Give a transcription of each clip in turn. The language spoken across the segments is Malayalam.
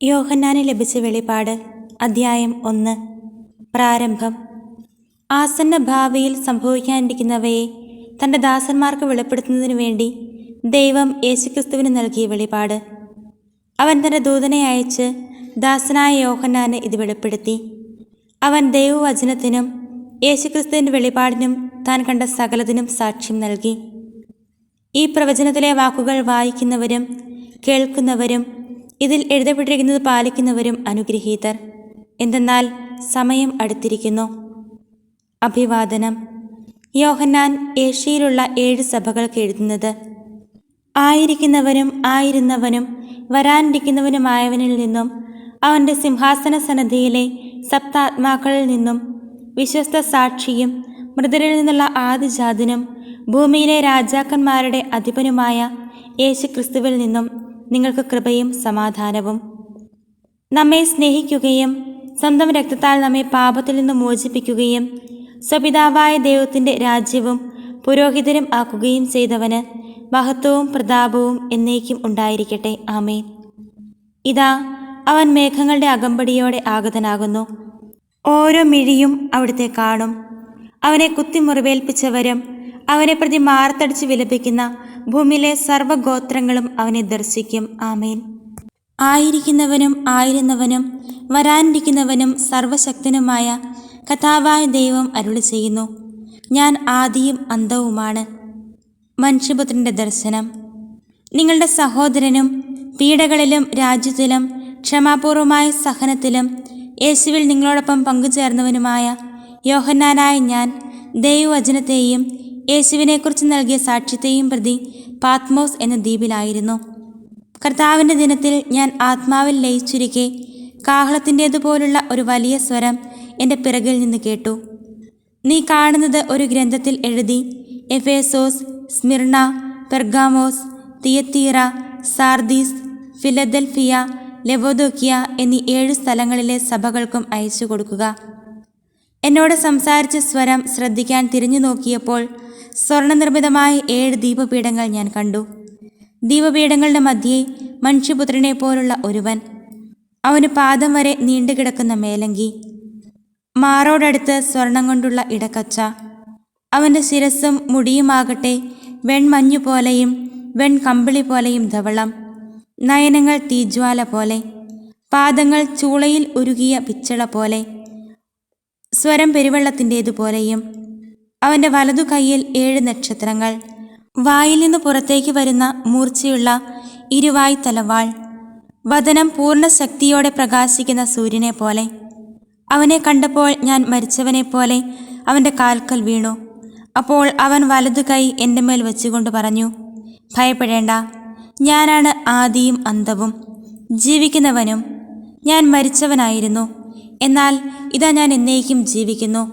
യോഹന്നാന് ലഭിച്ച വെളിപാട് അധ്യായം 1. പ്രാരംഭം. ആസന്ന ഭാവിയിൽ സംഭവിക്കാനിരിക്കുന്നവയെ തൻ്റെ ദാസന്മാർക്ക് വെളിപ്പെടുത്തുന്നതിനു വേണ്ടി ദൈവം യേശുക്രിസ്തുവിന് നൽകിയ വെളിപാട്. അവൻ തൻ്റെ ദൂതനെ അയച്ച് ദാസനായ യോഹന്നാന് ഇത് വെളിപ്പെടുത്തി. അവൻ ദൈവവചനത്തിനും യേശുക്രിസ്തുവിൻ്റെ വെളിപാടിനും താൻ കണ്ട സകലതിനും സാക്ഷ്യം നൽകി. ഈ പ്രവചനത്തിലെ വാക്കുകൾ വായിക്കുന്നവരും കേൾക്കുന്നവരും ഇതിൽ എഴുതപ്പെട്ടിരിക്കുന്നത് പാലിക്കുന്നവരും അനുഗ്രഹീതർ. എന്തെന്നാൽ സമയം അടുത്തിരിക്കുന്നു. അഭിവാദനം. യോഹന്നാൻ ഏഷ്യയിലുള്ള 7 സഭകൾക്ക് എഴുതുന്നത്. ആയിരിക്കുന്നവനും ആയിരുന്നവനും വരാനിരിക്കുന്നവനുമായവനിൽ നിന്നും അവൻ്റെ സിംഹാസന സന്നിധിയിലെ സപ്താത്മാക്കളിൽ നിന്നും വിശ്വസ്ത സാക്ഷിയും മൃതരിൽ നിന്നുള്ള ആദിജാതനും ഭൂമിയിലെ രാജാക്കന്മാരുടെ അധിപനുമായ യേശുക്രിസ്തുവിൽ നിന്നും നിങ്ങൾക്ക് കൃപയും സമാധാനവും. നമ്മെ സ്നേഹിക്കുകയും സ്വന്തം രക്തത്താൽ നമ്മെ പാപത്തിൽ നിന്ന് മോചിപ്പിക്കുകയും സ്വപിതാവായ ദൈവത്തിൻ്റെ രാജ്യവും പുരോഹിതരും ആക്കുകയും ചെയ്തവന് മഹത്വവും പ്രതാപവും എന്നേക്കും ഉണ്ടായിരിക്കട്ടെ. ആമേൻ. ഇതാ, അവൻ മേഘങ്ങളുടെ അകമ്പടിയോടെ ആഗതനാകുന്നു. ഓരോ മിഴിയും അവിടുത്തെ കാണും. അവനെ കുത്തി മുറിവേൽപ്പിച്ചവരും അവനെ പ്രതി മാർത്തടിച്ച് വിലപിക്കുന്ന ഭൂമിയിലെ സർവ്വഗോത്രങ്ങളും അവനെ ദർശിക്കും. ആമേൻ. ആയിരിക്കുന്നവനും ആയിരുന്നവനും വരാനിരിക്കുന്നവനും സർവശക്തനുമായ കർത്താവായ ദൈവം അരുളി ചെയ്യുന്നു: ഞാൻ ആദിയും അന്തവുമാണ്. മനുഷ്യപുത്രൻ്റെ ദർശനം. നിങ്ങളുടെ സഹോദരനും പീഡകളിലും രാജ്യത്തിലും ക്ഷമാപൂർവമായ സഹനത്തിലും യേശുവിൽ നിങ്ങളോടൊപ്പം പങ്കുചേർന്നവനുമായ യോഹന്നാനായ ഞാൻ ദൈവവചനത്തെയും യേശുവിനെക്കുറിച്ച് നൽകിയ സാക്ഷ്യത്തെയും പ്രതി പാത്മോസ് എന്ന ദ്വീപിലായിരുന്നു. കർത്താവിൻ്റെ ദിനത്തിൽ ഞാൻ ആത്മാവിൽ ലയിച്ചിരിക്കെ കാഹളത്തിൻ്റേതുപോലുള്ള ഒരു വലിയ സ്വരം എൻ്റെ പിറകിൽ നിന്ന് കേട്ടു. നീ കാണുന്നത് ഒരു ഗ്രന്ഥത്തിൽ എഴുതി എഫേസോസ്, സ്മിർണ, പെർഗാമോസ്, തിയത്തീറ, സാർദീസ്, ഫിലദൽഫിയ, ലവോദോക്കിയ എന്നീ 7 സ്ഥലങ്ങളിലെ സഭകൾക്കും അയച്ചു കൊടുക്കുക. എന്നോട് സംസാരിച്ച സ്വരം ശ്രദ്ധിക്കാൻ തിരിഞ്ഞു നോക്കിയപ്പോൾ സ്വർണ്ണനിർമ്മിതമായ 7 ദീപപീഠങ്ങൾ ഞാൻ കണ്ടു. ദീപപീഠങ്ങളുടെ മധ്യേ മനുഷ്യപുത്രനെ പോലുള്ള ഒരുവൻ. അവന് പാദം വരെ നീണ്ടുകിടക്കുന്ന മേലങ്കി, മാറോടടുത്ത് സ്വർണം കൊണ്ടുള്ള ഇടക്കച്ച. അവൻ്റെ ശിരസ്സും മുടിയുമാകട്ടെ വെൺമഞ്ഞുപോലെയും വെൺകമ്പിളി പോലെയും ധവളം, നയനങ്ങൾ തീജ്വാല പോലെ, പാദങ്ങൾ ചൂളയിൽ ഉരുകിയ പിച്ചള പോലെ, സ്വരം പെരുവെള്ളത്തിൻ്റേതുപോലെയും. അവൻ്റെ വലതു കൈയിൽ 7 നക്ഷത്രങ്ങൾ, വായിൽ നിന്ന് പുറത്തേക്ക് വരുന്ന മൂർച്ചയുള്ള ഇരുവായ് തലവാൾ, വദനം പൂർണ്ണ ശക്തിയോടെ പ്രകാശിക്കുന്ന സൂര്യനെ പോലെ. അവനെ കണ്ടപ്പോൾ ഞാൻ മരിച്ചവനെ പോലെ അവൻ്റെ കാൽക്കൽ വീണു. അപ്പോൾ അവൻ വലതു കൈ എൻ്റെ മേൽ വെച്ചുകൊണ്ട് പറഞ്ഞു: ഭയപ്പെടേണ്ട, ഞാനാണ് ആദിയും അന്തവും, ജീവിക്കുന്നവനും. ഞാൻ മരിച്ചവനായിരുന്നു, എന്നാൽ ഇതാ ഞാൻ എന്നേക്കും ജീവിക്കുന്നു.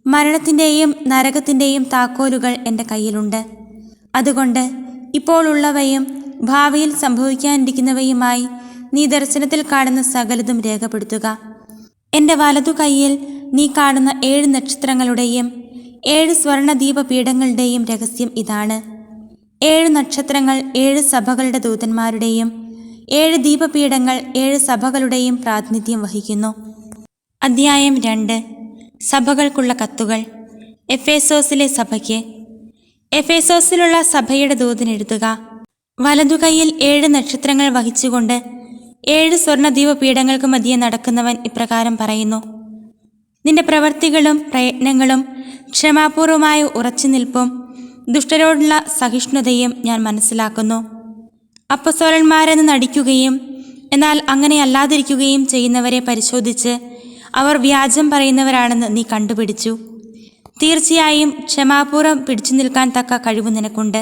മരണത്തിൻ്റെയും നരകത്തിൻ്റെയും താക്കോലുകൾ എൻ്റെ കയ്യിലുണ്ട്. അതുകൊണ്ട് ഇപ്പോൾ ഉള്ളവയും ഭാവിയിൽ സംഭവിക്കാനിരിക്കുന്നവയുമായി നീ ദർശനത്തിൽ കാണുന്ന സകലതും രേഖപ്പെടുത്തുക. എൻ്റെ വലതു കൈയിൽ നീ കാണുന്ന 7 നക്ഷത്രങ്ങളുടെയും 7 സ്വർണ്ണദീപപീഠങ്ങളുടെയും രഹസ്യം ഇതാണ്: 7 നക്ഷത്രങ്ങൾ 7 സഭകളുടെ ദൂതന്മാരുടെയും 7 ദീപപീഠങ്ങൾ 7 സഭകളുടെയും പ്രാതിനിധ്യം വഹിക്കുന്നു. അധ്യായം 2. സഭകൾക്കുള്ള കത്തുകൾ. എഫേസോസിലെ സഭയ്ക്ക്. എഫേസോസിലുള്ള സഭയുടെ ദൂതന് എഴുതുക: വലതുകൈയിൽ 7 നക്ഷത്രങ്ങൾ വഹിച്ചുകൊണ്ട് 7 സ്വർണ്ണദീപപീഠങ്ങൾക്ക് മധ്യേ നടക്കുന്നവൻ ഇപ്രകാരം പറയുന്നു: നിന്റെ പ്രവൃത്തികളും പ്രയത്നങ്ങളും ക്ഷമാപൂർവമായ ഉറച്ചുനിൽപ്പും ദുഷ്ടരോടുള്ള സഹിഷ്ണുതയും ഞാൻ മനസ്സിലാക്കുന്നു. അപ്പസ്തോലന്മാരെന്ന് നടിക്കുകയും എന്നാൽ അങ്ങനെ അല്ലാതിരിക്കുകയും ചെയ്യുന്നവരെ പരിശോധിച്ച് അവർ വ്യാജം പറയുന്നവരാണെന്ന് നീ കണ്ടുപിടിച്ചു. തീർച്ചയായും ക്ഷമാപൂർവം പിടിച്ചു നിൽക്കാൻ തക്ക കഴിവ് നിനക്കുണ്ട്.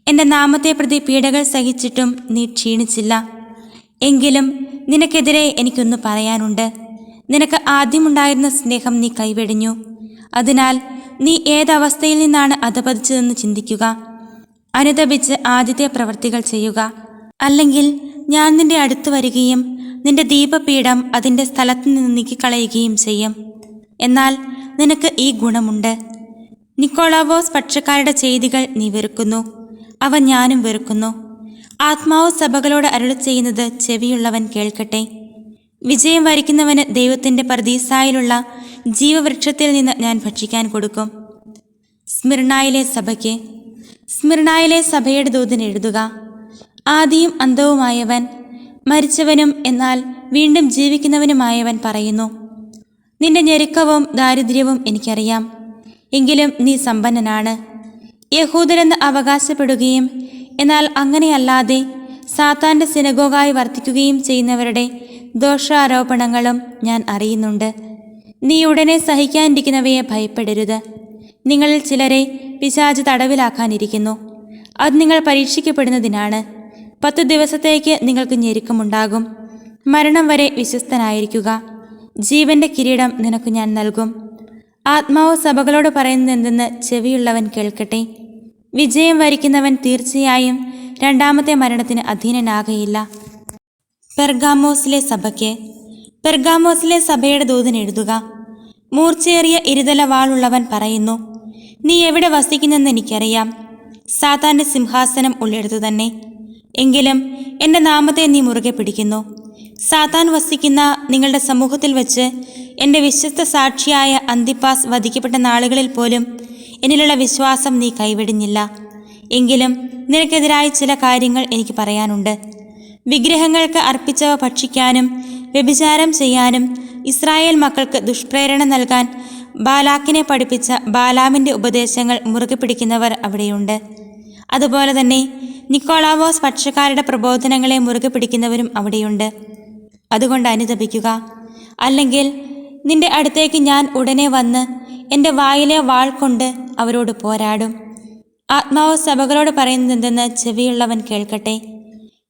എൻ്റെ നാമത്തെ പ്രതി പീഡകൾ സഹിച്ചിട്ടും നീ ക്ഷീണിച്ചില്ല. എങ്കിലും നിനക്കെതിരെ എനിക്കൊന്ന് പറയാനുണ്ട്. നിനക്ക് ആദ്യമുണ്ടായിരുന്ന സ്നേഹം നീ കൈവെടിഞ്ഞു. അതിനാൽ നീ ഏതവസ്ഥയിൽ നിന്നാണ് അധപതിച്ചതെന്ന് ചിന്തിക്കുക. അനുതപിച്ച് ആദ്യത്തെ പ്രവൃത്തികൾ ചെയ്യുക. അല്ലെങ്കിൽ ഞാൻ നിന്റെ അടുത്ത് വരികയും നിന്റെ ദീപപീഠം അതിൻ്റെ സ്ഥലത്ത് നിന്ന് നീക്കിക്കളയുകയും ചെയ്യും. എന്നാൽ നിനക്ക് ഈ ഗുണമുണ്ട്: നിക്കോളാവോസ് പക്ഷക്കാരുടെ ചെയ്തികൾ നീ വെറുക്കുന്നു, അവ ഞാനും വെറുക്കുന്നു. ആത്മാവ് സഭകളോട് അരുളി ചെയ്യുന്നത് ചെവിയുള്ളവൻ കേൾക്കട്ടെ. വിജയം വരിക്കുന്നവന് ദൈവത്തിൻ്റെ പർദീസായിലുള്ള ജീവവൃക്ഷത്തിൽ നിന്ന് ഞാൻ ഭക്ഷിക്കാൻ കൊടുക്കും. സ്മിർനായിലെ സഭയ്ക്ക്. സ്മിർനായിലെ സഭയുടെ ദൂതൻ എഴുതുക: ആദിയും അന്തവുമായവൻ, മരിച്ചവനും എന്നാൽ വീണ്ടും ജീവിക്കുന്നവനുമായവൻ പറയുന്നു: നിന്റെ ഞെരുക്കവും ദാരിദ്ര്യവും എനിക്കറിയാം, എങ്കിലും നീ സമ്പന്നനാണ്. യഹൂദരെന്ന് അവകാശപ്പെടുകയും എന്നാൽ അങ്ങനെയല്ലാതെ സാത്താൻ്റെ സിനഗോഗായി വർത്തിക്കുകയും ചെയ്യുന്നവരുടെ ദോഷാരോപണങ്ങളും ഞാൻ അറിയുന്നുണ്ട്. നീ ഉടനെ സഹിക്കാനിരിക്കുന്നവയെ ഭയപ്പെടരുത്. നിങ്ങളിൽ ചിലരെ പിശാച് തടവിലാക്കാനിരിക്കുന്നു. അത് നിങ്ങൾ പരീക്ഷിക്കപ്പെടുന്നതിനാണ്. 10 ദിവസത്തേക്ക് നിങ്ങൾക്ക് ഞെരുക്കമുണ്ടാകും. മരണം വരെ വിശ്വസ്തനായിരിക്കുക. ജീവന്റെ കിരീടം നിനക്ക് ഞാൻ നൽകും. ആത്മാവ് സഭകളോട് പറയുന്നതെന്തെന്ന് ചെവിയുള്ളവൻ കേൾക്കട്ടെ. വിജയം വരിക്കുന്നവൻ തീർച്ചയായും രണ്ടാമത്തെ മരണത്തിന് അധീനനാകയില്ല. പെർഗാമോസിലെ സഭയ്ക്ക്. പെർഗാമോസിലെ സഭയുടെ ദൂതൻ എഴുതുക: മൂർച്ചയേറിയ ഇരുതല വാളുള്ളവൻ പറയുന്നു: നീ എവിടെ വസിക്കുന്നെന്ന് എനിക്കറിയാം. സാത്താൻ്റെ സിംഹാസനം ഉള്ളിടത്തു തന്നെ. എങ്കിലും എൻ്റെ നാമത്തെ നീ മുറുകെ പിടിക്കുന്നു. സാത്താൻ വസിക്കുന്ന നിങ്ങളുടെ സമൂഹത്തിൽ വെച്ച് എൻ്റെ വിശ്വസ്ത സാക്ഷിയായ അന്തിപ്പാസ് വധിക്കപ്പെട്ട നാളുകളിൽ പോലും എന്നിലുള്ള വിശ്വാസം നീ കൈവിടിഞ്ഞില്ല. എങ്കിലും നിനക്കെതിരായി ചില കാര്യങ്ങൾ എനിക്ക് പറയാനുണ്ട്. വിഗ്രഹങ്ങൾക്ക് അർപ്പിച്ചവ ഭക്ഷിക്കാനും വ്യഭിചാരം ചെയ്യാനും ഇസ്രായേൽ മക്കൾക്ക് ദുഷ്പ്രേരണ നൽകാൻ ബാലാക്കിനെ പഠിപ്പിച്ച ബാലാമിൻ്റെ ഉപദേശങ്ങൾ മുറുകെ പിടിക്കുന്നവർ അവിടെയുണ്ട്. അതുപോലെ തന്നെ നിക്കോളാവോസ് പക്ഷക്കാരുടെ പ്രബോധനങ്ങളെ മുറുകെ പിടിക്കുന്നവരും അവിടെയുണ്ട്. അതുകൊണ്ട് അനുതപിക്കുക, അല്ലെങ്കിൽ നിന്റെ അടുത്തേക്ക് ഞാൻ ഉടനെ വന്ന് എൻ്റെ വായിലെ വാൾ കൊണ്ട് അവരോട് പോരാടും. ആത്മാവ് സഭകളോട് പറയുന്നതെന്തെന്ന് ചെവിയുള്ളവൻ കേൾക്കട്ടെ.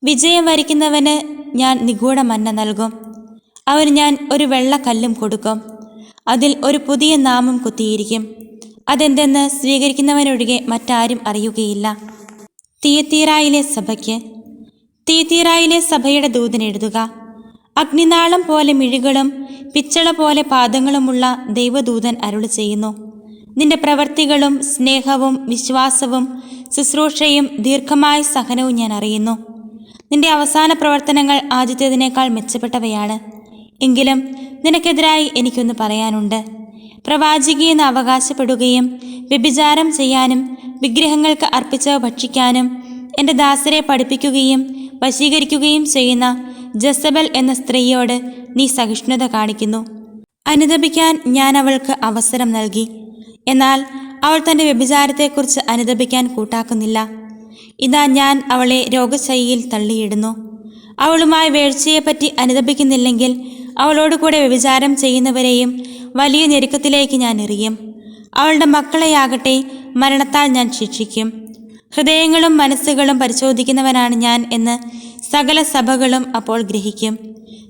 വിജയം വരിക്കുന്നവന് ഞാൻ നിഗൂഢ മന്ന നൽകും. അവന് ഞാൻ ഒരു വെള്ളക്കല്ലും കൊടുക്കും. അതിൽ ഒരു പുതിയ നാമം കുത്തിയിരിക്കും. അതെന്തെന്ന് സ്വീകരിക്കുന്നവനൊഴികെ മറ്റാരും അറിയുകയില്ല. തിയത്തീറായിലെ സഭയ്ക്ക്. തിയത്തീറായിലെ സഭയുടെ ദൂതൻ എഴുതുക: അഗ്നിനാളം പോലെ മിഴികളും പിച്ചള പോലെ പാദങ്ങളുമുള്ള ദൈവദൂതൻ അരുളി ചെയ്യുന്നു: നിന്റെ പ്രവൃത്തികളും സ്നേഹവും വിശ്വാസവും ശുശ്രൂഷയും ദീർഘമായ സഹനവും ഞാൻ അറിയുന്നു. നിന്റെ അവസാന പ്രവർത്തനങ്ങൾ ആദ്യത്തേതിനേക്കാൾ മെച്ചപ്പെട്ടവയാണ്. എങ്കിലും നിനക്കെതിരായി എനിക്കൊന്ന് പറയാനുണ്ട്. പ്രവാചകിയെന്ന് അവകാശപ്പെടുകയും വ്യഭിചാരം ചെയ്യാനും വിഗ്രഹങ്ങൾക്ക് അർപ്പിച്ചവ ഭക്ഷിക്കാനും എൻ്റെ ദാസരെ പഠിപ്പിക്കുകയും വശീകരിക്കുകയും ചെയ്യുന്ന ജസബൽ എന്ന സ്ത്രീയോട് നീ സഹിഷ്ണുത കാണിക്കുന്നു. അനുതപിക്കാൻ ഞാൻ അവൾക്ക് അവസരം നൽകി. എന്നാൽ അവൾ തൻ്റെ വ്യഭിചാരത്തെക്കുറിച്ച് അനുതപിക്കാൻ കൂട്ടാക്കുന്നില്ല. ഇതാ ഞാൻ അവളെ രോഗശയ്യയിൽ തള്ളിയിടുന്നു. അവളുമായി വീഴ്ചയെപ്പറ്റി അനുതപിക്കുന്നില്ലെങ്കിൽ അവളോട് കൂടെ വ്യഭിചാരം ചെയ്യുന്നവരെയും വലിയ ഞെരുക്കത്തിലേക്ക് ഞാൻ എറിയും. അവളുടെ മക്കളെയാകട്ടെ മരണത്താൽ ഞാൻ ശിക്ഷിക്കും. ഹൃദയങ്ങളും മനസ്സുകളും പരിശോധിക്കുന്നവനാണ് ഞാൻ എന്ന് സകല സഭകളും അപ്പോൾ ഗ്രഹിക്കും.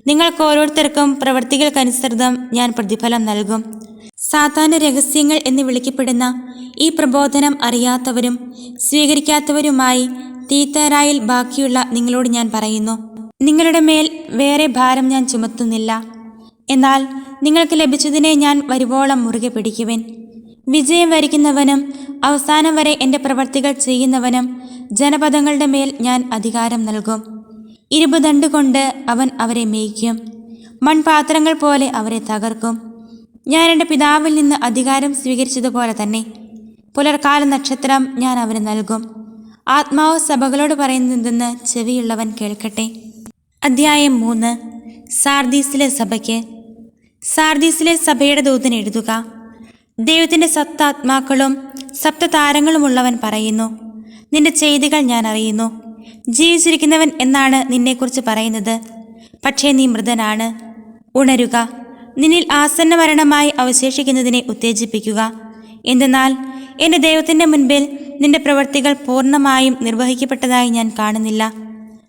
നിങ്ങൾക്ക് ഓരോരുത്തർക്കും പ്രവൃത്തികൾക്കനുസൃതം ഞാൻ പ്രതിഫലം നൽകും. സാത്താൻ്റെ രഹസ്യങ്ങൾ എന്ന് വിളിക്കപ്പെടുന്ന ഈ പ്രബോധനം അറിയാത്തവരും സ്വീകരിക്കാത്തവരുമായി തീത്തരായിൽ ബാക്കിയുള്ള നിങ്ങളോട് ഞാൻ പറയുന്നു: നിങ്ങളുടെ മേൽ വേറെ ഭാരം ഞാൻ ചുമത്തുന്നില്ല. എന്നാൽ നിങ്ങൾക്ക് ലഭിച്ചതിനെ ഞാൻ വരുവോളം മുറുകെ പിടിക്കുവിൻ. വിജയം വരിക്കുന്നവനും അവസാനം വരെ എൻ്റെ പ്രവർത്തികൾ ചെയ്യുന്നവനും ജനപദങ്ങളുടെ മേൽ ഞാൻ അധികാരം നൽകും. ഇരുമ്പുദണ്ട് കൊണ്ട് അവൻ അവരെ മേയ്ക്കും. മൺപാത്രങ്ങൾ പോലെ അവരെ തകർക്കും. ഞാൻ എൻ്റെ പിതാവിൽ നിന്ന് അധികാരം സ്വീകരിച്ചതുപോലെ തന്നെ പുലർക്കാല നക്ഷത്രം ഞാൻ അവന് നൽകും. ആത്മാവ് സഭകളോട് പറയുന്നതെന്ന് ചെവിയുള്ളവൻ കേൾക്കട്ടെ. അധ്യായം 3. സാർദീസിലെ സഭയ്ക്ക്. സാർദീസിലെ സഭയുടെ ദൂതൻ എഴുതുക: ദൈവത്തിൻ്റെ സപ്താത്മാക്കളും സപ്തതാരങ്ങളുമുള്ളവൻ പറയുന്നു: നിന്റെ ചെയ്തികൾ ഞാൻ അറിയുന്നു. ജീവിച്ചിരിക്കുന്നവൻ എന്നാണ് നിന്നെക്കുറിച്ച് പറയുന്നത്, പക്ഷേ നീ മൃതനാണ്. ഉണരുക, നിന്നിൽ ആസന്ന മരണമായി അവശേഷിക്കുന്നതിനെ ഉത്തേജിപ്പിക്കുക. എന്തെന്നാൽ എൻ്റെ ദൈവത്തിൻ്റെ മുൻപിൽ നിന്റെ പ്രവൃത്തികൾ പൂർണ്ണമായും നിർവഹിക്കപ്പെട്ടതായി ഞാൻ കാണുന്നില്ല.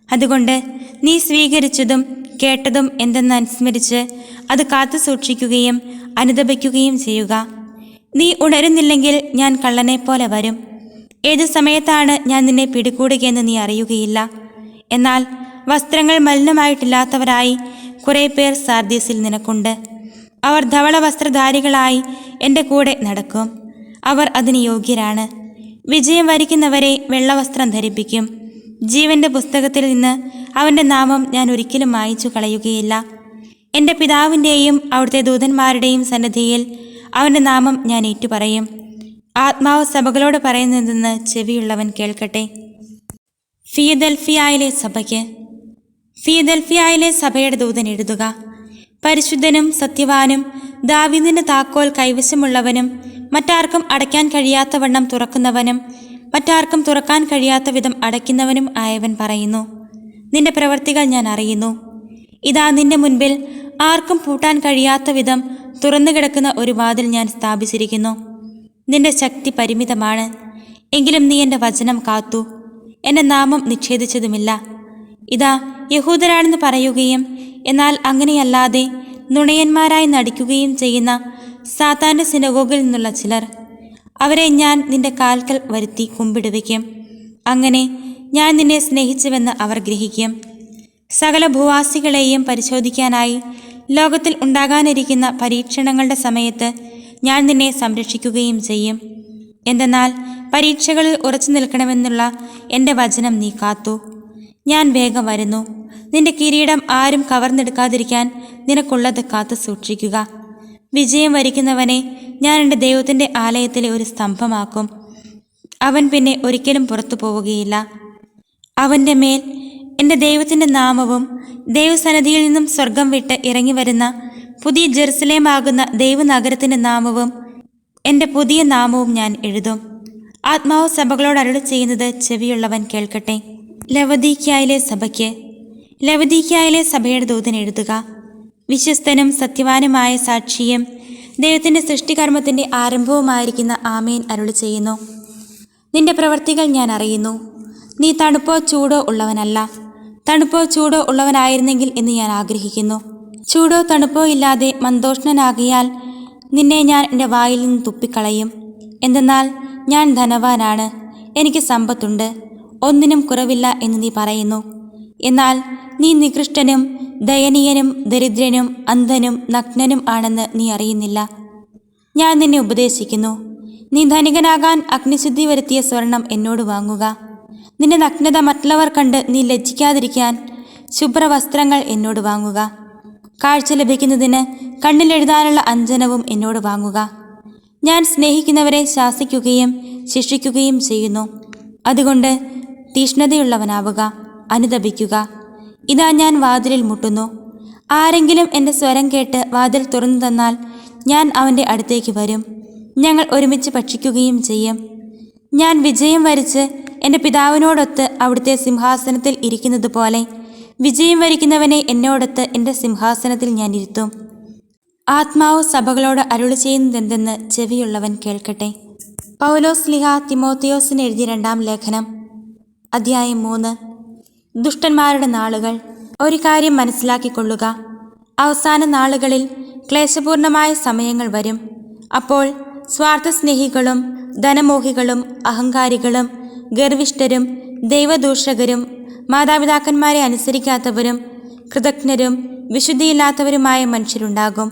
അതുകൊണ്ട് നീ സ്വീകരിച്ചതും കേട്ടതും എന്തെന്ന് അനുസ്മരിച്ച് അത് കാത്തു സൂക്ഷിക്കുകയും അനുതപിക്കുകയും ചെയ്യുക. നീ ഉണരുന്നില്ലെങ്കിൽ ഞാൻ കള്ളനെപ്പോലെ വരും. ഏതു സമയത്താണ് ഞാൻ നിന്നെ പിടികൂടുകയെന്ന് നീ അറിയുകയില്ല. എന്നാൽ വസ്ത്രങ്ങൾ മലിനമായിട്ടില്ലാത്തവരായി കുറേ പേർ സാർദീസിൽ നിനക്കുണ്ട്. അവർ ധവള വസ്ത്രധാരികളായി എൻ്റെ കൂടെ നടക്കും. അവർ അതിന് യോഗ്യരാണ്. വിജയം വരിക്കുന്നവരെ വെള്ളവസ്ത്രം ധരിപ്പിക്കും. ജീവന്റെ പുസ്തകത്തിൽ നിന്ന് അവൻ്റെ നാമം ഞാൻ ഒരിക്കലും മായ്ച്ചു കളയുകയില്ല. എൻ്റെ പിതാവിൻ്റെയും അവിടുത്തെ ദൂതന്മാരുടെയും സന്നിധിയിൽ അവൻ്റെ നാമം ഞാൻ ഏറ്റുപറയും. ആത്മാവ് സഭകളോട് പറയുന്നതെന്ന് ചെവിയുള്ളവൻ കേൾക്കട്ടെ. ഫിയദൽഫിയയിലെ സഭയ്ക്ക്. ഫിയദൽഫിയയിലെ സഭയുടെ ദൂതൻ എഴുതുക: പരിശുദ്ധനും സത്യവാനും ദാവീദിന്റെ താക്കോൽ കൈവശമുള്ളവനും മറ്റാർക്കും അടയ്ക്കാൻ കഴിയാത്തവണ്ണം തുറക്കുന്നവനും മറ്റാർക്കും തുറക്കാൻ കഴിയാത്ത വിധം അടയ്ക്കുന്നവനും ആയവൻ പറയുന്നു: നിന്റെ പ്രവൃത്തികൾ ഞാൻ അറിയുന്നു. ഇതാ, നിന്റെ മുൻപിൽ ആർക്കും പൂട്ടാൻ കഴിയാത്ത വിധം തുറന്നു കിടക്കുന്ന ഒരു വാതിൽ ഞാൻ സ്ഥാപിച്ചിരിക്കുന്നു. നിന്റെ ശക്തി പരിമിതമാണ്, എങ്കിലും നീ എൻ്റെ വചനം കാത്തു, എൻ്റെ നാമം നിഷേധിച്ചതുമില്ല. ഇതാ, യഹൂദരാണെന്ന് പറയുകയും എന്നാൽ അങ്ങനെയല്ലാതെ നുണയന്മാരായി നടിക്കുകയും ചെയ്യുന്ന സാത്താൻ്റെ സിനഗോഗിൽ നിന്നുള്ള ചിലർ, അവരെ ഞാൻ നിന്റെ കാൽക്കൽ വരുത്തി കുമ്പിടുവയ്ക്കും. അങ്ങനെ ഞാൻ നിന്നെ സ്നേഹിച്ചുവെന്ന് അവർ ഗ്രഹിക്കും. സകല ഭൂവാസികളെയും പരിശോധിക്കാനായി ലോകത്തിൽ ഉണ്ടാകാനിരിക്കുന്ന പരീക്ഷണങ്ങളുടെ സമയത്ത് ഞാൻ നിന്നെ സംരക്ഷിക്കുകയും ചെയ്യും. എന്തെന്നാൽ പരീക്ഷകളിൽ ഉറച്ചു നിൽക്കണമെന്നുള്ള എൻ്റെ വചനം നീ കാത്തു. ഞാൻ വേഗം വരുന്നു. നിന്റെ കിരീടം ആരും കവർന്നെടുക്കാതിരിക്കാൻ നിനക്കുള്ളത് കാത്തു സൂക്ഷിക്കുക. വിജയം വരിക്കുന്നവനെ ഞാൻ എൻ്റെ ദൈവത്തിൻ്റെ ആലയത്തിലെ ഒരു സ്തംഭമാക്കും. അവൻ പിന്നെ ഒരിക്കലും പുറത്തു പോവുകയില്ല. അവൻ്റെ മേൽ എൻ്റെ ദൈവത്തിൻ്റെ നാമവും ദൈവസന്നിധിയിൽ നിന്നും സ്വർഗം വിട്ട് ഇറങ്ങി വരുന്ന പുതിയ ജെറുസലേമാകുന്ന ദൈവനഗരത്തിൻ്റെ നാമവും എൻ്റെ പുതിയ നാമവും ഞാൻ എഴുതും. ആത്മാവ് സഭകളോട് അരുളി ചെയ്യുന്നത് ചെവിയുള്ളവൻ കേൾക്കട്ടെ. ലവദീക്യയിലെ സഭയ്ക്ക്. ലവദീക്യയിലെ സഭയുടെ ദൂതൻ എഴുതുക: വിശ്വസ്തനും സത്യവാനുമായ സാക്ഷിയും ദൈവത്തിൻ്റെ സൃഷ്ടികർമ്മത്തിൻ്റെ ആരംഭവുമായിരിക്കുന്ന ആമേൻ അരുളി ചെയ്യുന്നു. നിന്റെ പ്രവൃത്തികൾ ഞാൻ അറിയുന്നു. നീ തണുപ്പോ ചൂടോ ഉള്ളവനല്ല. തണുപ്പോ ചൂടോ ഉള്ളവനായിരുന്നെങ്കിൽ എന്ന് ഞാൻ ആഗ്രഹിക്കുന്നു. ചൂടോ തണുപ്പോ ഇല്ലാതെ മന്ദോഷ്ണനാകിയാൽ നിന്നെ ഞാൻ എൻ്റെ വായിൽ നിന്ന് തുപ്പിക്കളയും. എന്തെന്നാൽ ഞാൻ ധനവാനാണ്, എനിക്ക് സമ്പത്തുണ്ട്, ഒന്നിനും കുറവില്ല എന്ന് നീ പറയുന്നു. എന്നാൽ നീ നികൃഷ്ടനും ദയനീയനും ദരിദ്രനും അന്ധനും നഗ്നനും ആണെന്ന് നീ അറിയുന്നില്ല. ഞാൻ നിന്നെ ഉപദേശിക്കുന്നു. നീ ധനികനാകാൻ അഗ്നിശുദ്ധി വരുത്തിയ സ്വർണം എന്നോട് വാങ്ങുക. നിന്റെ നഗ്നത മറ്റുള്ളവർ കണ്ട് നീ ലജ്ജിക്കാതിരിക്കാൻ ശുഭ്രവസ്ത്രങ്ങൾ എന്നോട് വാങ്ങുക. കാഴ്ച ലഭിക്കുന്നതിന് കണ്ണിലെഴുതാനുള്ള അഞ്ജനവും എന്നോട് വാങ്ങുക. ഞാൻ സ്നേഹിക്കുന്നവരെ ശാസിക്കുകയും ശിക്ഷിക്കുകയും ചെയ്യുന്നു. അതുകൊണ്ട് തീഷ്ണതയുള്ളവനാവുക, അനുതപിക്കുക. ഇതാ, ഞാൻ വാതിലിൽ മുട്ടുന്നു. ആരെങ്കിലും എൻ്റെ സ്വരം കേട്ട് വാതിൽ തുറന്നു തന്നാൽ ഞാൻ അവൻ്റെ അടുത്തേക്ക് വരും. ഞങ്ങൾ ഒരുമിച്ച് ഭക്ഷിക്കുകയും ചെയ്യും. ഞാൻ വിജയം വരിച്ച് എൻ്റെ പിതാവിനോടൊത്ത് അവിടുത്തെ സിംഹാസനത്തിൽ ഇരിക്കുന്നത് പോലെ വിജയം വരിക്കുന്നവനെ എന്നോടൊത്ത് എൻ്റെ സിംഹാസനത്തിൽ ഞാൻ ഇരുത്തും. ആത്മാവ് സഭകളോട് അരുളി ചെയ്യുന്നതെന്തെന്ന് ചെവിയുള്ളവൻ കേൾക്കട്ടെ. പൗലോസ് ലിഹ തിമോത്തിയോസിന് എഴുതിയ 2-ാം ലേഖനം, അധ്യായം 3. ദുഷ്ടന്മാരുടെ നാളുകൾ. ഒരു കാര്യം മനസ്സിലാക്കിക്കൊള്ളുക: അവസാന നാളുകളിൽ ക്ലേശപൂർണമായ സമയങ്ങൾ വരും. അപ്പോൾ സ്വാർത്ഥസ്നേഹികളും ധനമോഹികളും അഹങ്കാരികളും ഗർവിഷ്ഠരും ദൈവദൂഷകരും മാതാപിതാക്കന്മാരെ അനുസരിക്കാത്തവരും കൃതജ്ഞരും വിശുദ്ധിയില്ലാത്തവരുമായ മനുഷ്യരുണ്ടാകും.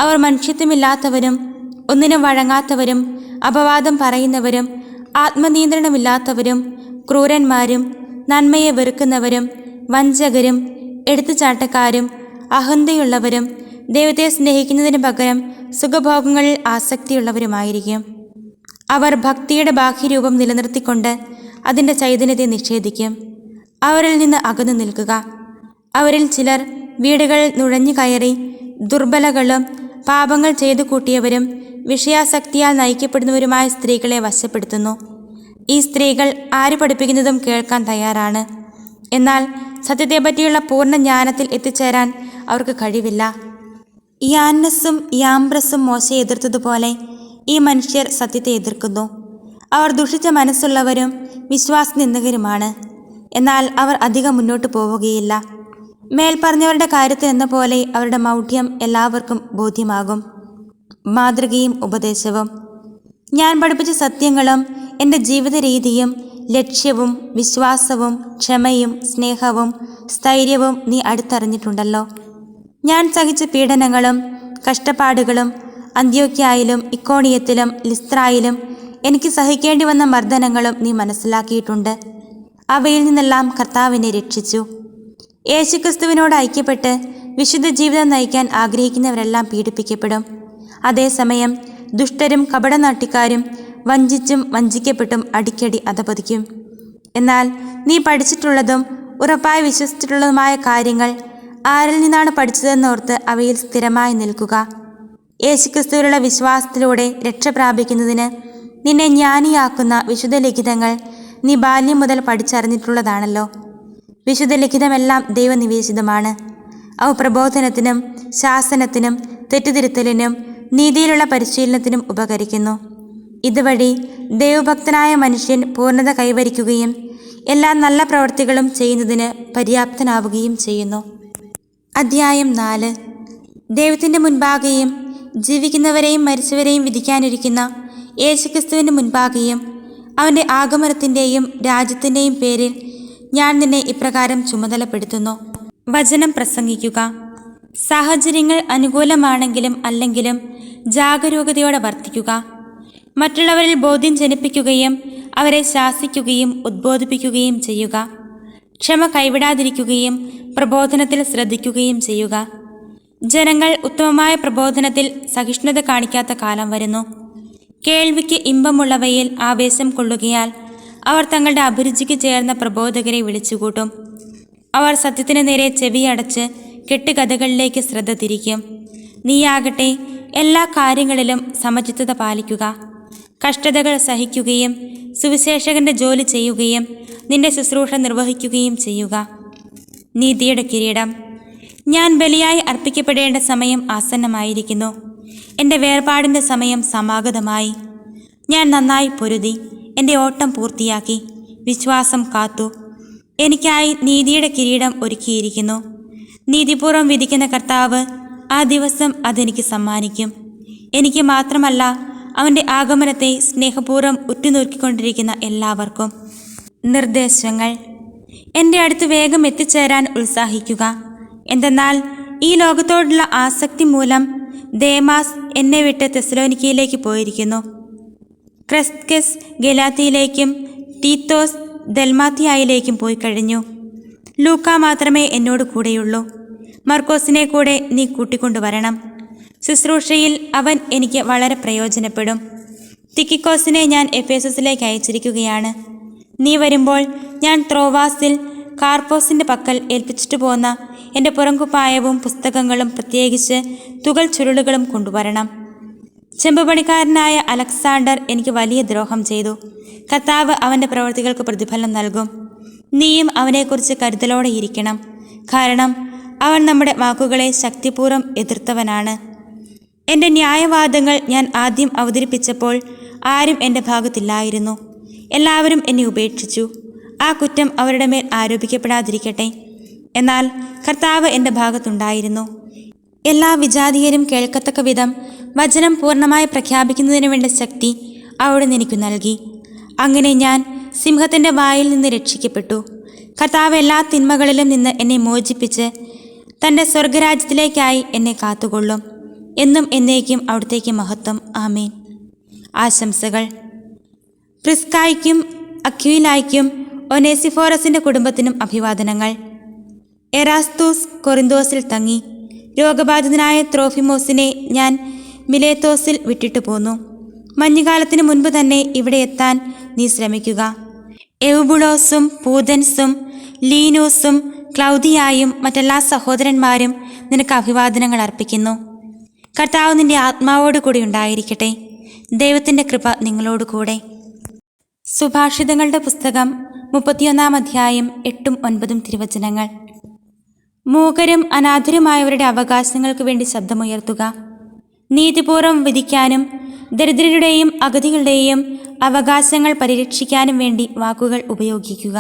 അവർ മനുഷ്യത്വമില്ലാത്തവരും ഒന്നിനും വഴങ്ങാത്തവരും അപവാദം പറയുന്നവരും ആത്മനിയന്ത്രണമില്ലാത്തവരും ക്രൂരന്മാരും നന്മയെ വെറുക്കുന്നവരും വഞ്ചകരും എടുത്തുചാട്ടക്കാരും അഹന്തയുള്ളവരും ദൈവത്തെ സ്നേഹിക്കുന്നതിന് പകരം സുഖഭോഗങ്ങളിൽ ആസക്തിയുള്ളവരുമായിരിക്കും. അവർ ഭക്തിയുടെ ബാഹ്യരൂപം നിലനിർത്തിക്കൊണ്ട് അതിൻ്റെ ചൈതന്യത്തെ നിഷേധിക്കും. അവരിൽ നിന്ന് അകന്നു നിൽക്കുക. അവരിൽ ചിലർ വീടുകളിൽ നുഴഞ്ഞു കയറി ദുർബലകളും പാപങ്ങൾ ചെയ്തു കൂട്ടിയവരും വിഷയാസക്തിയാൽ നയിക്കപ്പെടുന്നവരുമായ സ്ത്രീകളെ വശപ്പെടുത്തുന്നു. ഈ സ്ത്രീകൾ ആര് പഠിപ്പിക്കുന്നതും കേൾക്കാൻ തയ്യാറാണ്. എന്നാൽ സത്യത്തെപ്പറ്റിയുള്ള പൂർണ്ണ ജ്ഞാനത്തിൽ എത്തിച്ചേരാൻ അവർക്ക് കഴിവില്ല. യാന്നസും യാംബ്രസും മോശയെ എതിർത്തതുപോലെ ഈ മനുഷ്യർ സത്യത്തെ എതിർക്കുന്നു. അവർ ദുഷിച്ച മനസ്സുള്ളവരും വിശ്വാസനിന്ദകരുമാണ്. എന്നാൽ അവർ അധികം മുന്നോട്ട് പോവുകയില്ല. മേൽപ്പറഞ്ഞവരുടെ കാര്യത്തിൽ എന്ന പോലെ അവരുടെ മൗഢ്യം എല്ലാവർക്കും ബോധ്യമാകും. മാതൃകയും ഉപദേശവും. ഞാൻ പഠിപ്പിച്ച സത്യങ്ങളും എൻ്റെ ജീവിത രീതിയും ലക്ഷ്യവും വിശ്വാസവും ക്ഷമയും സ്നേഹവും സ്ഥൈര്യവും നീ അടുത്തറിഞ്ഞിട്ടുണ്ടല്ലോ. ഞാൻ സഹിച്ച പീഡനങ്ങളും കഷ്ടപ്പാടുകളും അന്ത്യോക്യായിലും ഇക്കോണിയത്തിലും ലിസ്ത്രായിലും എനിക്ക് സഹിക്കേണ്ടി വന്ന മർദ്ദനങ്ങളും നീ മനസ്സിലാക്കിയിട്ടുണ്ട്. അവയിൽ നിന്നെല്ലാം കർത്താവിനെ രക്ഷിച്ചു. യേശുക്രിസ്തുവിനോട് ഐക്യപ്പെട്ട് വിശുദ്ധ ജീവിതം നയിക്കാൻ ആഗ്രഹിക്കുന്നവരെല്ലാം പീഡിപ്പിക്കപ്പെടും. അതേസമയം ദുഷ്ടരും കപടനാട്യക്കാരും വഞ്ചിച്ചും വഞ്ചിക്കപ്പെട്ടും അടിക്കടി അധപതിക്കും. എന്നാൽ നീ പഠിച്ചിട്ടുള്ളതും ഉറപ്പായി വിശ്വസിച്ചിട്ടുള്ളതുമായ കാര്യങ്ങൾ ആരിൽ നിന്നാണ് പഠിച്ചതെന്നോർത്ത് അവയിൽ സ്ഥിരമായി നിൽക്കുക. യേശുക്രിസ്തുവിലുള്ള വിശ്വാസത്തിലൂടെ രക്ഷ പ്രാപിക്കുന്നതിന് നിന്നെ ജ്ഞാനിയാക്കുന്ന വിശുദ്ധ ലിഖിതങ്ങൾ നീ ബാല്യം മുതൽ പഠിച്ചറിഞ്ഞിട്ടുള്ളതാണല്ലോ. വിശുദ്ധ ലിഖിതമെല്ലാം ദൈവനിവേശിതമാണ്. അവ പ്രബോധനത്തിനും ശാസനത്തിനും തെറ്റുതിരുത്തലിനും നീതിയിലുള്ള പരിശീലനത്തിനും ഉപകരിക്കുന്നു. ഇതുവഴി ദൈവഭക്തനായ മനുഷ്യൻ പൂർണ്ണത കൈവരിക്കുകയും എല്ലാ നല്ല പ്രവൃത്തികളും ചെയ്യുന്നതിന് പര്യാപ്തനാവുകയും ചെയ്യുന്നു. അധ്യായം 4. ദൈവത്തിൻ്റെ മുൻപാകെയും ജീവിക്കുന്നവരെയും മരിച്ചവരെയും വിധിക്കാനിരിക്കുന്ന യേശുക്രിസ്തുവിൻ്റെ മുൻപാകെയും അവൻ്റെ ആഗമനത്തിൻ്റെയും രാജ്യത്തിൻ്റെയും പേരിൽ ഞാൻ നിന്നെ ഇപ്രകാരം ചുമതലപ്പെടുത്തുന്നു. വചനം പ്രസംഗിക്കുക. സാഹചര്യങ്ങൾ അനുകൂലമാണെങ്കിലും അല്ലെങ്കിലും ജാഗരൂകതയോടെ വർത്തിക്കുക. മറ്റുള്ളവരിൽ ബോധ്യം ജനിപ്പിക്കുകയും അവരെ ശാസിക്കുകയും ഉദ്ബോധിപ്പിക്കുകയും ചെയ്യുക. ക്ഷമ കൈവിടാതിരിക്കുകയും പ്രബോധനത്തിൽ ശ്രദ്ധിക്കുകയും ചെയ്യുക. ജനങ്ങൾ ഉത്തമമായ പ്രബോധനത്തിൽ സഹിഷ്ണുത കാണിക്കാത്ത കാലം വരുന്നു. കേൾവിക്ക് ഇമ്പമുള്ളവയിൽ ആവേശം കൊള്ളുകയാൽ അവർ തങ്ങളുടെ അഭിരുചിക്ക് ചേർന്ന പ്രബോധകരെ വിളിച്ചുകൂട്ടും. അവർ സത്യത്തിന് നേരെ ചെവിയടച്ച് കെട്ടുകഥകളിലേക്ക് ശ്രദ്ധ തിരിക്കും. നീയാകട്ടെ എല്ലാ കാര്യങ്ങളിലും സമചിത്തത പാലിക്കുക. കഷ്ടതകൾ സഹിക്കുകയും സുവിശേഷകന്റെ ജോലി ചെയ്യുകയും നിന്റെ ശുശ്രൂഷ നിർവഹിക്കുകയും ചെയ്യുക. നീതിയുടെ കിരീടം. ഞാൻ ബലിയായി അർപ്പിക്കപ്പെടേണ്ട സമയം ആസന്നമായിരിക്കുന്നു. എൻ്റെ വേർപാടിൻ്റെ സമയം സമാഗതമായി. ഞാൻ നന്നായി പൊരുതി എൻ്റെ ഓട്ടം പൂർത്തിയാക്കി വിശ്വാസം കാത്തു. എനിക്കായി നീതിയുടെ കിരീടം ഒരുക്കിയിരിക്കുന്നു. നീതിപൂർവം വിധിക്കുന്ന കർത്താവ് ആ ദിവസം അതെനിക്ക് സമ്മാനിക്കും. എനിക്ക് മാത്രമല്ല, അവൻ്റെ ആഗമനത്തെ സ്നേഹപൂർവ്വം ഉറ്റുനോക്കിക്കൊണ്ടിരിക്കുന്ന എല്ലാവർക്കും. നിർദ്ദേശങ്ങൾ. എൻ്റെ അടുത്ത് വേഗം എത്തിച്ചേരാൻ ഉത്സാഹിക്കുക. എന്തെന്നാൽ ഈ ലോകത്തോടുള്ള ആസക്തി മൂലം ദേമാസ് എന്നെ വിട്ട് തെസ്സലോനിക്കയിലേക്ക് പോയിരിക്കുന്നു. ക്രെസ്കസ് ഗലാത്തിയിലേക്കും തീത്തോസ് ദൽമാത്തിയായിലേക്കും പോയി കഴിഞ്ഞു. ലൂക്ക മാത്രമേ എന്നോട് കൂടെയുള്ളൂ. മർക്കോസിനെ കൂടെ നീ കൂട്ടിക്കൊണ്ടുവരണം. ശുശ്രൂഷയിൽ അവൻ എനിക്ക് വളരെ പ്രയോജനപ്പെടും. തിക്കിക്കോസിനെ ഞാൻ എഫേസസിലേക്ക് അയച്ചിരിക്കുകയാണ്. നീ വരുമ്പോൾ ഞാൻ ത്രോവാസിൽ കാർപ്പോസിൻ്റെ പക്കൽ ഏൽപ്പിച്ചിട്ട് പോന്ന എൻ്റെ പുറംകുപ്പായവും പുസ്തകങ്ങളും പ്രത്യേകിച്ച് തുകൽ ചുരുളുകളും കൊണ്ടുവരണം. ചെമ്പുപണിക്കാരനായ അലക്സാണ്ടർ എനിക്ക് വലിയ ദ്രോഹം ചെയ്തു. കർത്താവ് അവൻ്റെ പ്രവൃത്തികൾക്ക് പ്രതിഫലം നൽകും. നീയും അവനെക്കുറിച്ച് കരുതലോടെ ഇരിക്കണം. കാരണം അവൻ നമ്മുടെ വാക്കുകളെ ശക്തിപൂർവ്വം എതിർത്തവനാണ്. എൻ്റെ ന്യായവാദങ്ങൾ ഞാൻ ആദ്യം അവതരിപ്പിച്ചപ്പോൾ ആരും എൻ്റെ ഭാഗത്തില്ലായിരുന്നു. എല്ലാവരും എന്നെ ഉപേക്ഷിച്ചു. ആ കുറ്റം അവരുടെ മേൽ ആരോപിക്കപ്പെടാതിരിക്കട്ടെ. എന്നാൽ കർത്താവ് എൻ്റെ ഭാഗത്തുണ്ടായിരുന്നു. എല്ലാ വിജാതീയരും കേൾക്കത്തക്ക വിധം വചനം പൂർണ്ണമായി പ്രഖ്യാപിക്കുന്നതിന് വേണ്ട ശക്തി അവിടുന്ന് എനിക്ക് നൽകി. അങ്ങനെ ഞാൻ സിംഹത്തിൻ്റെ വായിൽ നിന്ന് രക്ഷിക്കപ്പെട്ടു. കർത്താവ് എല്ലാ തിന്മകളിലും നിന്ന് എന്നെ മോചിപ്പിച്ച് തൻ്റെ സ്വർഗരാജ്യത്തിലേക്കായി എന്നെ കാത്തുകൊള്ളും. എന്നും എന്നേക്കും അവിടത്തേക്ക് മഹത്വം. ആമേൻ. ആശംസകൾ. പ്രിസ്കായ്ക്കും അക്വിലായ്ക്കും ഒനേസിഫോറസിൻ്റെ കുടുംബത്തിനും അഭിവാദനങ്ങൾ. എറാസ്തൂസ് കൊറിന്തോസിൽ തങ്ങി. രോഗബാധിതനായ ത്രോഫിമോസിനെ ഞാൻ മിലേത്തോസിൽ വിട്ടിട്ട് പോന്നു. മഞ്ഞുകാലത്തിന് മുൻപ് തന്നെ ഇവിടെ എത്താൻ നീ ശ്രമിക്കുക. എവുബുളോസും പൂതൻസും ലീനൂസും ക്ലൗദിയായും മറ്റെല്ലാ സഹോദരന്മാരും നിനക്ക് അഭിവാദനങ്ങൾ അർപ്പിക്കുന്നു. കർത്താവ് നിന്റെ ആത്മാവോട് കൂടി ഉണ്ടായിരിക്കട്ടെ. ദൈവത്തിൻ്റെ കൃപ നിങ്ങളോട് കൂടെ. സുഭാഷിതങ്ങളുടെ പുസ്തകം 31-ാം അധ്യായം 8-9 തിരുവചനങ്ങൾ. മൂകരും അനാഥരുമായവരുടെ അവകാശങ്ങൾക്ക് വേണ്ടി ശബ്ദമുയർത്തുക. നീതിപൂർവ്വം വിധിക്കാനും ദരിദ്രരുടെയും അഗതികളുടെയും അവകാശങ്ങൾ പരിരക്ഷിക്കാനും വേണ്ടി വാക്കുകൾ ഉപയോഗിക്കുക.